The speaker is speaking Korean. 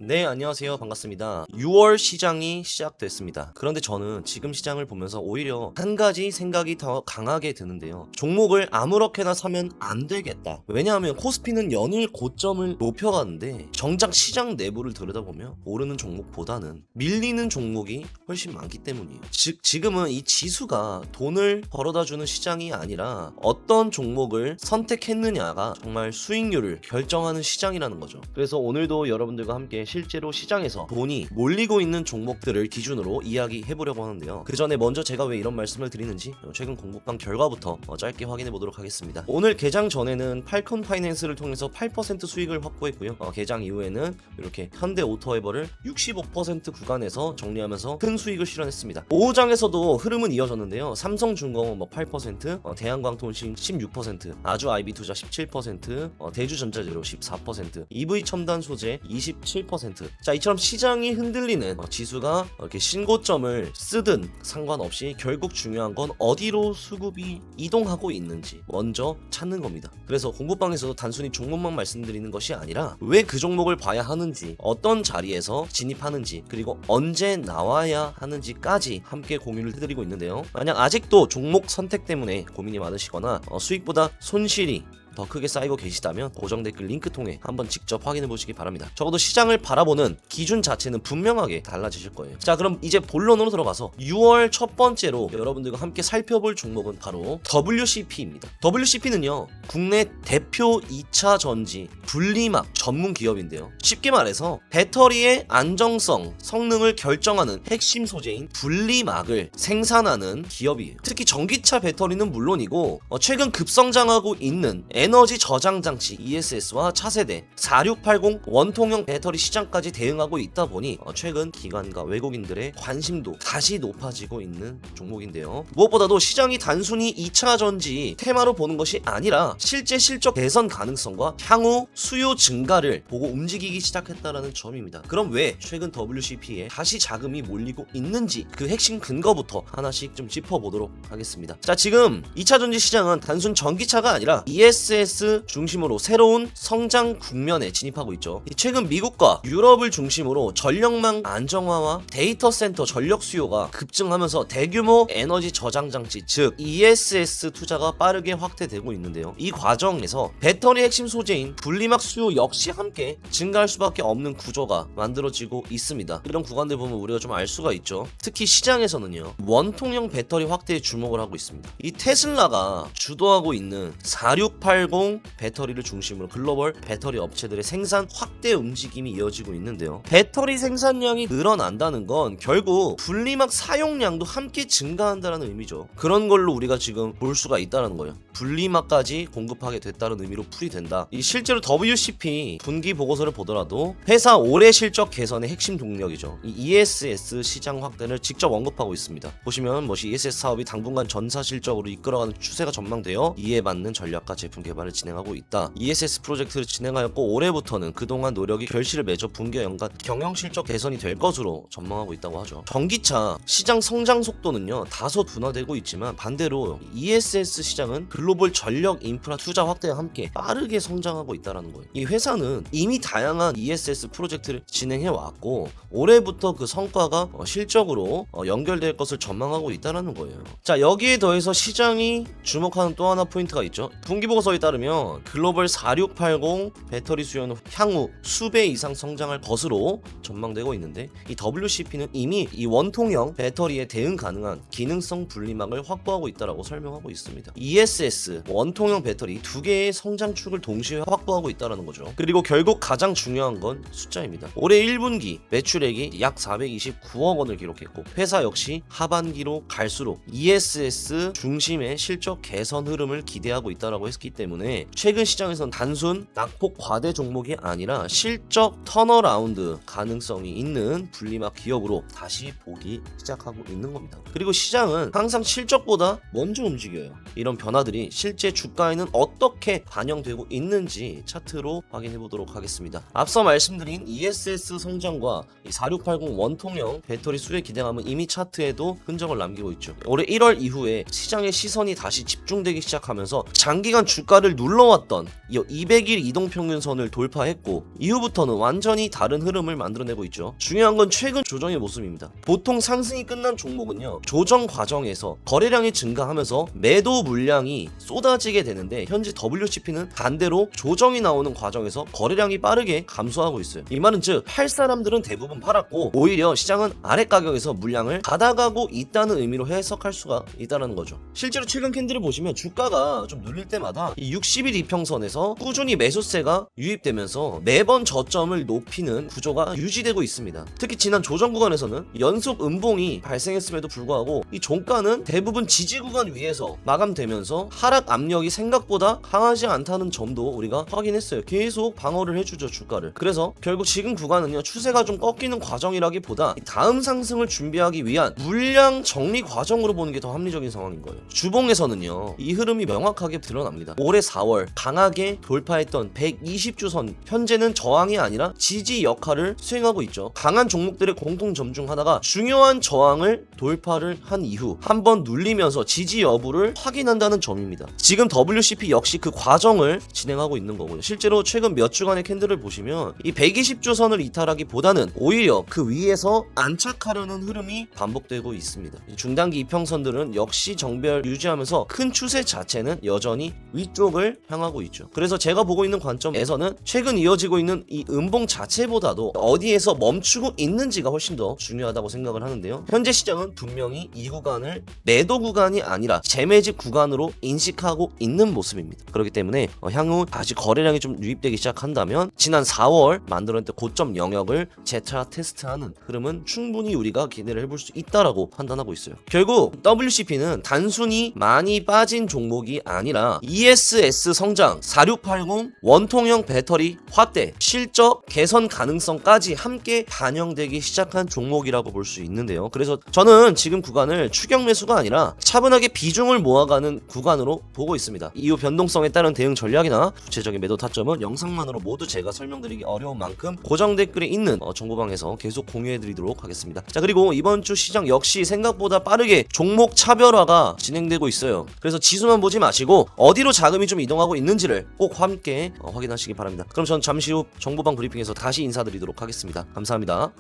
네, 안녕하세요. 반갑습니다. 6월 시장이 시작됐습니다. 그런데 저는 지금 시장을 보면서 오히려 한 가지 생각이 더 강하게 드는데요. 종목을 아무렇게나 사면 안 되겠다. 왜냐하면 코스피는 연일 고점을 높여가는데 정작 시장 내부를 들여다보면 오르는 종목보다는 밀리는 종목이 훨씬 많기 때문이에요. 즉, 지금은 이 지수가 돈을 벌어다주는 시장이 아니라 어떤 종목을 선택했느냐가 정말 수익률을 결정하는 시장이라는 거죠. 그래서 오늘도 여러분들과 함께 실제로 시장에서 돈이 몰리고 있는 종목들을 기준으로 이야기해보려고 하는데요. 그 전에 먼저 제가 왜 이런 말씀을 드리는지 최근 공부방 결과부터 짧게 확인해 보도록 하겠습니다. 오늘 개장 전에는 팔콘 파이낸스를 통해서 8% 수익을 확보했고요. 개장 이후에는 이렇게 현대 오토에버를 65% 구간에서 정리하면서 큰 수익을 실현했습니다. 오후장에서도 흐름은 이어졌는데요. 삼성중공업 8%, 대한광통신 16%, 아주아이비투자 17%, 대주전자재료 14%, EV첨단소재 27%. 자, 이처럼 시장이 흔들리는 지수가 이렇게 신고점을 쓰든 상관없이 결국 중요한 건 어디로 수급이 이동하고 있는지 먼저 찾는 겁니다. 그래서 공부방에서도 단순히 종목만 말씀드리는 것이 아니라 왜 그 종목을 봐야 하는지, 어떤 자리에서 진입하는지, 그리고 언제 나와야 하는지까지 함께 공유를 해드리고 있는데요. 만약 아직도 종목 선택 때문에 고민이 많으시거나 수익보다 손실이 더 크게 쌓이고 계시다면 고정 댓글 링크 통해 한번 직접 확인해 보시기 바랍니다. 적어도 시장을 바라보는 기준 자체는 분명하게 달라지실 거예요. 자, 그럼 이제 본론으로 들어가서 6월 첫 번째로 여러분들과 함께 살펴볼 종목은 바로 WCP입니다. WCP는요, 국내 대표 2차 전지 분리막 전문 기업인데요. 쉽게 말해서 배터리의 안정성, 성능을 결정하는 핵심 소재인 분리막을 생산하는 기업이에요. 특히 전기차 배터리는 물론이고 최근 급성장하고 있는 에너지 저장 장치 ESS와 차세대 4680 원통형 배터리 시장까지 대응하고 있다 보니 최근 기관과 외국인들의 관심도 다시 높아지고 있는 종목인데요. 무엇보다도 시장이 단순히 2차 전지 테마로 보는 것이 아니라 실제 실적 개선 가능성과 향후 수요 증가를 보고 움직이기 시작했다는 점입니다. 그럼 왜 최근 WCP에 다시 자금이 몰리고 있는지 그 핵심 근거부터 하나씩 좀 짚어보도록 하겠습니다. 자, 지금 2차 전지 시장은 단순 전기차가 아니라 ESS 중심으로 새로운 성장 국면에 진입하고 있죠. 최근 미국과 유럽을 중심으로 전력망 안정화와 데이터 센터 전력 수요가 급증하면서 대규모 에너지 저장 장치 즉 ESS 투자가 빠르게 확대되고 있는데요. 이 과정에서 배터리 핵심 소재인 분리막 수요 역시 함께 증가할 수밖에 없는 구조가 만들어지고 있습니다. 이런 구간들 보면 우리가 좀 알 수가 있죠. 특히 시장에서는요, 원통형 배터리 확대에 주목을 하고 있습니다. 이 테슬라가 주도하고 있는 4680 배터리를 중심으로 글로벌 배터리 업체들의 생산 확대 움직임이 이어지고 있는데요. 배터리 생산량이 늘어난다는 건 결국 분리막 사용량도 함께 증가한다는 의미죠. 그런 걸로 우리가 지금 볼 수가 있다는 거예요. 분리막까지 공급하게 됐다는 의미로 풀이된다. 이 실제로 WCP 분기 보고서를 보더라도 회사 올해 실적 개선의 핵심 동력이죠. 이 ESS 시장 확대를 직접 언급하고 있습니다. 보시면 ESS 사업이 당분간 전사 실적으로 이끌어가는 추세가 전망되어 이에 맞는 전략과 제품 개발을 진행하고 있다. ESS 프로젝트를 진행하였고 올해부터는 그동안 노력이 결실을 맺어 분기 연간 경영 실적 개선이 될 것으로 전망하고 있다고 하죠. 전기차 시장 성장 속도는요, 다소 둔화되고 있지만 반대로 ESS 시장은 글로벌 전력 인프라 투자 확대와 함께 빠르게 성장하고 있다는 거예요. 이 회사는 이미 다양한 ESS 프로젝트를 진행해 왔고 올해부터 그 성과가 실적으로 연결될 것을 전망하고 있다는 거예요. 자, 여기에 더해서 시장이 주목하는 또 하나 포인트가 있죠. 분기보고서에 따르면 글로벌 4680 배터리 수요는 향후 수배 이상 성장할 것으로 전망되고 있는데 이 WCP는 이미 이 원통형 배터리에 대응 가능한 기능성 분리막을 확보하고 있다고 설명하고 있습니다. ESS 원통형 배터리 두 개의 성장축을 동시에 확보하고 있다는 거죠. 그리고 결국 가장 중요한 건 숫자입니다. 올해 1분기 매출액이 약 429억 원을 기록했고 회사 역시 하반기로 갈수록 ESS 중심의 실적 개선 흐름을 기대하고 있다고 했기 때문에 최근 시장에서는 단순 낙폭 과대 종목이 아니라 실적 턴어라운드 가능성이 있는 분리막 기업으로 다시 보기 시작하고 있는 겁니다. 그리고 시장은 항상 실적보다 먼저 움직여요. 이런 변화들이 실제 주가에는 어떻게 반영되고 있는지 차트로 확인해 보도록 하겠습니다. 앞서 말씀드린 ESS 성장과 4680 원통형 배터리 수혜 기대감은 이미 차트에도 흔적을 남기고 있죠. 올해 1월 이후에 시장의 시선이 다시 집중되기 시작하면서 장기간 주가 고가를 눌러왔던 이 200일 이동평균선을 돌파했고 이후부터는 완전히 다른 흐름을 만들어내고 있죠. 중요한 건 최근 조정의 모습입니다. 보통 상승이 끝난 종목은요, 조정 과정에서 거래량이 증가하면서 매도 물량이 쏟아지게 되는데 현재 WCP는 반대로 조정이 나오는 과정에서 거래량이 빠르게 감소하고 있어요. 이 말은 즉 팔 사람들은 대부분 팔았고 오히려 시장은 아래 가격에서 물량을 받아가고 있다는 의미로 해석할 수가 있다는 거죠. 실제로 최근 캔들을 보시면 주가가 좀 눌릴 때마다 이 60일 이평선에서 꾸준히 매수세가 유입되면서 매번 저점을 높이는 구조가 유지되고 있습니다. 특히 지난 조정 구간에서는 연속 음봉이 발생했음에도 불구하고 이 종가는 대부분 지지 구간 위에서 마감되면서 하락 압력이 생각보다 강하지 않다는 점도 우리가 확인했어요. 계속 방어를 해주죠, 주가를. 그래서 결국 지금 구간은요, 추세가 좀 꺾이는 과정이라기보다 다음 상승을 준비하기 위한 물량 정리 과정으로 보는 게 더 합리적인 상황인 거예요. 주봉에서는요, 이 흐름이 명확하게 드러납니다. 올해 4월 강하게 돌파했던 120주선, 현재는 저항이 아니라 지지 역할을 수행하고 있죠. 강한 종목들의 공통점 중 하나가 중요한 저항을 돌파를 한 이후 한번 눌리면서 지지 여부를 확인한다는 점입니다. 지금 WCP 역시 그 과정을 진행하고 있는 거고요. 실제로 최근 몇 주간의 캔들을 보시면 이 120주선을 이탈하기보다는 오히려 그 위에서 안착하려는 흐름이 반복되고 있습니다. 중단기 이평선들은 역시 정배열 유지하면서 큰 추세 자체는 여전히 위쪽을 향하고 있죠. 그래서 제가 보고 있는 관점에서는 최근 이어지고 있는 이 음봉 자체보다도 어디에서 멈추고 있는지가 훨씬 더 중요하다고 생각을 하는데요. 현재 시장은 분명히 이 구간을 매도 구간이 아니라 재매집 구간으로 인식하고 있는 모습입니다. 그렇기 때문에 향후 다시 거래량이 좀 유입되기 시작한다면 지난 4월 만들어냈던 고점 영역을 재차 테스트하는 흐름은 충분히 우리가 기대를 해볼 수 있다라고 판단하고 있어요. 결국 WCP는 단순히 많이 빠진 종목이 아니라 ESS 성장, 4680 원통형 배터리 확대, 실적 개선 가능성까지 함께 반영되기 시작한 종목이라고 볼 수 있는데요. 그래서 저는 지금 구간을 추격 매수가 아니라 차분하게 비중을 모아가는 구간으로 보고 있습니다. 이후 변동성에 따른 대응 전략이나 구체적인 매도 타점은 영상만으로 모두 제가 설명드리기 어려운 만큼 고정 댓글에 있는 정보방에서 계속 공유해드리도록 하겠습니다. 자, 그리고 이번 주 시장 역시 생각보다 빠르게 종목 차별화가 진행되고 있어요. 그래서 지수만 보지 마시고 어디로 자금이 좀 이동하고 있는지를 꼭 함께 확인하시기 바랍니다. 그럼 전 잠시 후 정보방 브리핑에서 다시 인사드리도록 하겠습니다. 감사합니다.